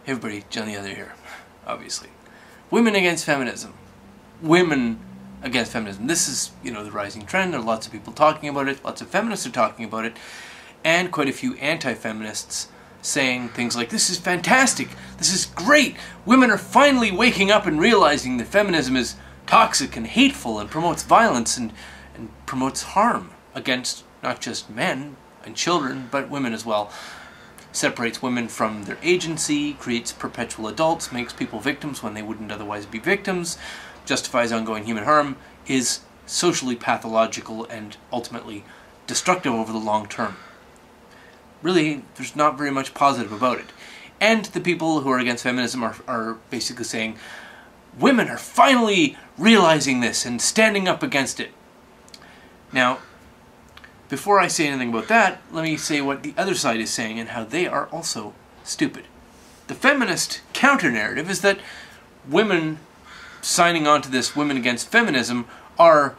Hey everybody, John the Other here, obviously. Women against feminism. Women against feminism. This is, the rising trend. There are lots of people talking about it. Lots of feminists are talking about it. And quite a few anti-feminists saying things like, this is fantastic. This is great. Women are finally waking up and realizing that feminism is toxic and hateful and promotes violence and promotes harm against not just men and children, but women as well. Separates women from their agency, creates perpetual adults, makes people victims when they wouldn't otherwise be victims, justifies ongoing human harm, is socially pathological and ultimately destructive over the long term. Really, there's not very much positive about it. And the people who are against feminism are basically saying, women are finally realizing this and standing up against it. Now, before I say anything about that, let me say what the other side is saying and how they are also stupid. The feminist counter-narrative is that women signing on to this women against feminism are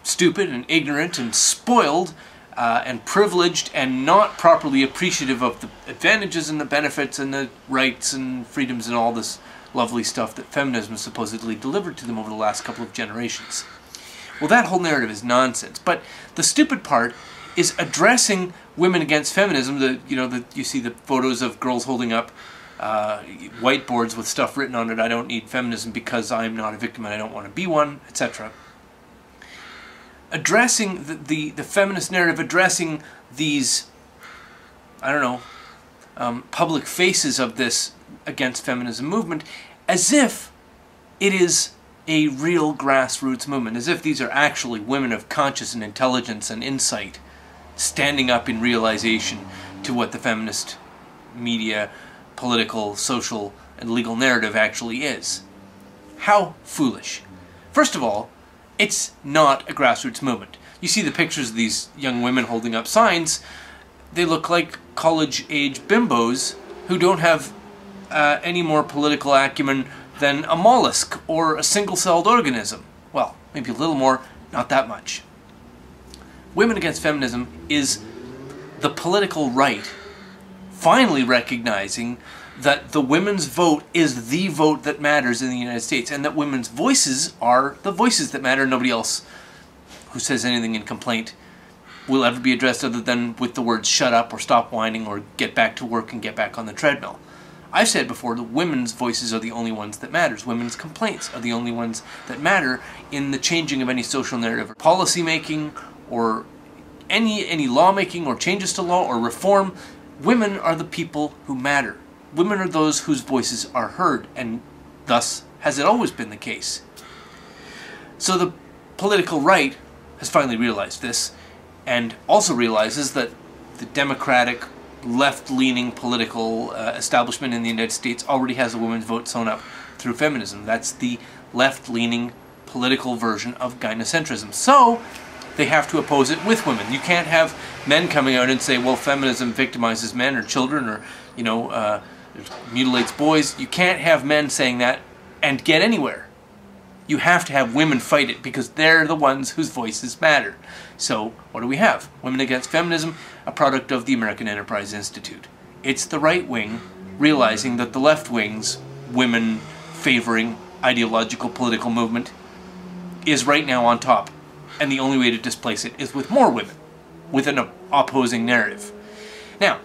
stupid and ignorant and spoiled and privileged and not properly appreciative of the advantages and the benefits and the rights and freedoms and all this lovely stuff that feminism has supposedly delivered to them over the last couple of generations. Well, that whole narrative is nonsense, but the stupid part is addressing women against feminism. You see the photos of girls holding up whiteboards with stuff written on it, I don't need feminism because I'm not a victim and I don't want to be one, etc. Addressing the feminist narrative, addressing these, public faces of this against feminism movement as if it is a real grassroots movement, as if these are actually women of conscience and intelligence and insight standing up in realization to what the feminist media, political, social, and legal narrative actually is. How foolish. First of all, it's not a grassroots movement. You see the pictures of these young women holding up signs, they look like college-age bimbos who don't have any more political acumen than a mollusk or a single-celled organism. Well, maybe a little more, not that much. Women against feminism is the political right finally recognizing that the women's vote is the vote that matters in the United States, and that women's voices are the voices that matter. Nobody else who says anything in complaint will ever be addressed other than with the words shut up or stop whining or get back to work and get back on the treadmill. I've said before that women's voices are the only ones that matters. Women's complaints are the only ones that matter in the changing of any social narrative, policy making, or any lawmaking or changes to law or reform. Women are the people who matter. Women are those whose voices are heard, and thus has it always been the case. So the political right has finally realized this, and also realizes that the democratic, left-leaning political establishment in the United States already has a women's vote sewn up through feminism. That's the left-leaning political version of Gynocentrist. So they have to oppose it with women. You can't have men coming out and say, well, feminism victimizes men or children or, mutilates boys. You can't have men saying that and get anywhere. You have to have women fight it because they're the ones whose voices matter. So what do we have? Women against feminism, a product of the American Enterprise Institute. It's the right wing realizing that the left wing's women-favoring ideological political movement is right now on top. And the only way to displace it is with more women, with an opposing narrative. Now,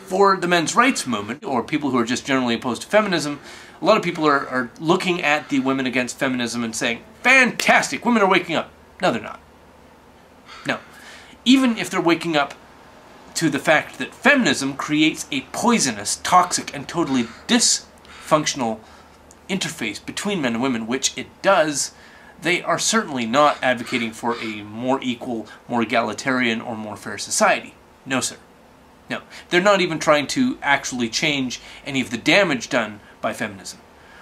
for the men's rights movement, or people who are just generally opposed to feminism, a lot of people are looking at the women against feminism and saying, fantastic, women are waking up. No, they're not. No. Even if they're waking up to the fact that feminism creates a poisonous, toxic, and totally dysfunctional interface between men and women, which it does, they are certainly not advocating for a more equal, more egalitarian, or more fair society. No, sir. No. They're not even trying to actually change any of the damage done by feminism.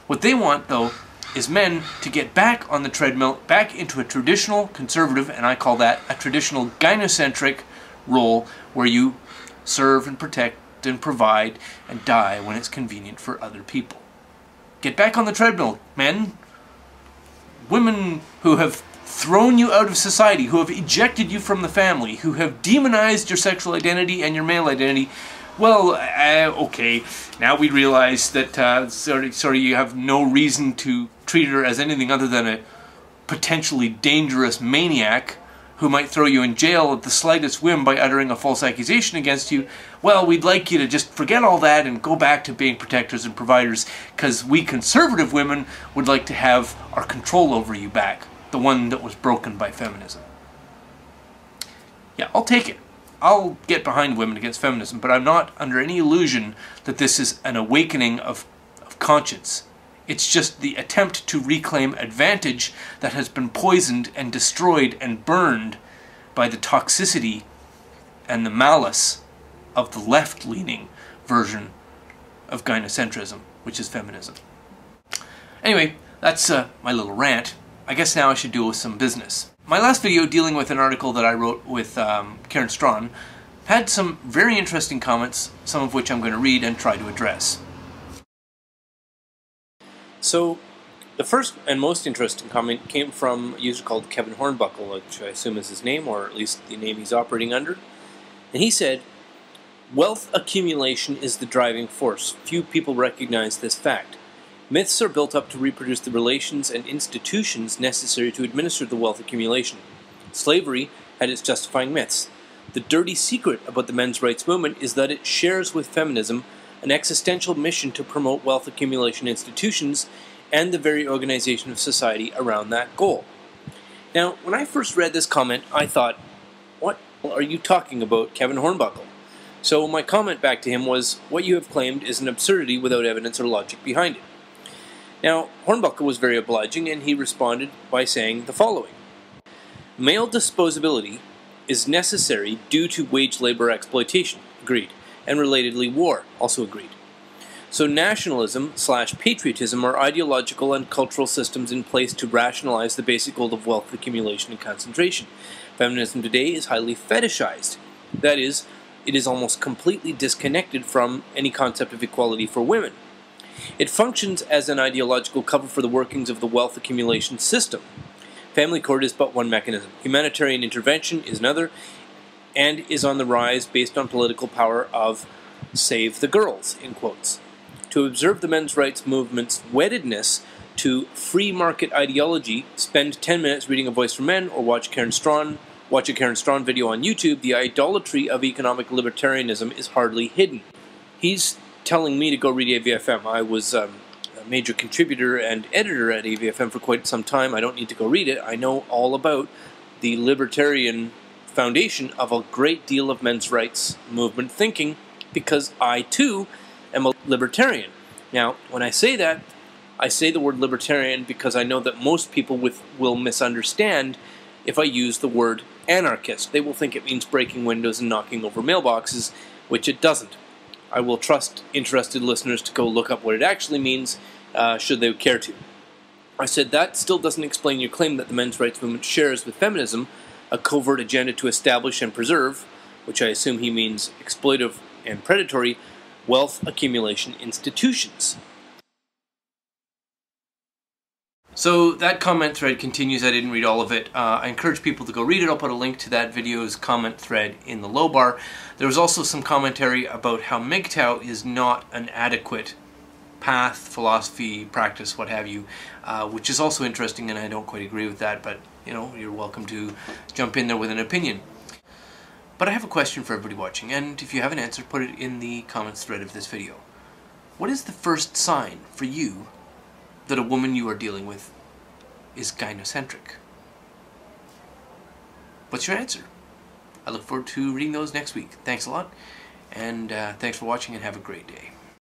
What they want, though, is men to get back on the treadmill, back into a traditional conservative, and I call that a traditional gynocentric role, where you serve and protect and provide and die when it's convenient for other people. Get back on the treadmill, men. Women who have thrown you out of society, who have ejected you from the family, who have demonized your sexual identity and your male identity, Well, okay, now we realize that sorry, you have no reason to treat her as anything other than a potentially dangerous maniac who might throw you in jail at the slightest whim by uttering a false accusation against you. Well, we'd like you to just forget all that and go back to being protectors and providers, because we conservative women would like to have our control over you back, the one that was broken by feminism. Yeah, I'll take it. I'll get behind women against feminism, but I'm not under any illusion that this is an awakening of conscience. It's just the attempt to reclaim advantage that has been poisoned and destroyed and burned by the toxicity and the malice of the left-leaning version of gynocentrism, which is feminism. Anyway, that's my little rant. I guess now I should deal with some business. My last video, dealing with an article that I wrote with Karen Strawn, had some very interesting comments, some of which I'm going to read and try to address. So, the first and most interesting comment came from a user called Kevin Hornbuckle, which I assume is his name, or at least the name he's operating under. And he said, "Wealth accumulation is the driving force. Few people recognize this fact. Myths are built up to reproduce the relations and institutions necessary to administer the wealth accumulation. Slavery had its justifying myths. The dirty secret about the men's rights movement is that it shares with feminism an existential mission to promote wealth accumulation institutions and the very organization of society around that goal." Now, when I first read this comment, I thought, what are you talking about, Kevin Hornbuckle? So my comment back to him was, what you have claimed is an absurdity without evidence or logic behind it. Now, Hornbuckle was very obliging, and he responded by saying the following: "Male disposability is necessary due to wage labor exploitation," agreed, "and relatedly war," also agreed. "So nationalism/patriotism are ideological and cultural systems in place to rationalize the basic goal of wealth accumulation and concentration. Feminism today is highly fetishized. That is, it is almost completely disconnected from any concept of equality for women. It functions as an ideological cover for the workings of the wealth accumulation system. Family court is but one mechanism. Humanitarian intervention is another, and is on the rise based on political power of 'save the girls,' in quotes. To observe the men's rights movement's weddedness to free market ideology, spend 10 minutes reading A Voice for Men or watch a Karen Strawn video on YouTube. The idolatry of economic libertarianism is hardly hidden." He's telling me to go read AVFM. I was a major contributor and editor at AVFM for quite some time. I don't need to go read it. I know all about the libertarian foundation of a great deal of men's rights movement thinking, because I too am a libertarian. Now, when I say that, I say the word libertarian because I know that most people will misunderstand if I use the word anarchist. They will think it means breaking windows and knocking over mailboxes, which it doesn't. I will trust interested listeners to go look up what it actually means, should they care to. I said that still doesn't explain your claim that the men's rights movement shares with feminism a covert agenda to establish and preserve, which I assume he means exploitive and predatory, wealth accumulation institutions. So that comment thread continues. I didn't read all of it. I encourage people to go read it. I'll put a link to that video's comment thread in the low bar. There was also some commentary about how MGTOW is not an adequate path, philosophy, practice, what have you, which is also interesting, and I don't quite agree with that, but you know, you're welcome to jump in there with an opinion. But I have a question for everybody watching, and if you have an answer, put it in the comments thread of this video. What is the first sign for you that a woman you are dealing with is gynocentric? What's your answer? I look forward to reading those next week. Thanks a lot, and thanks for watching, and have a great day.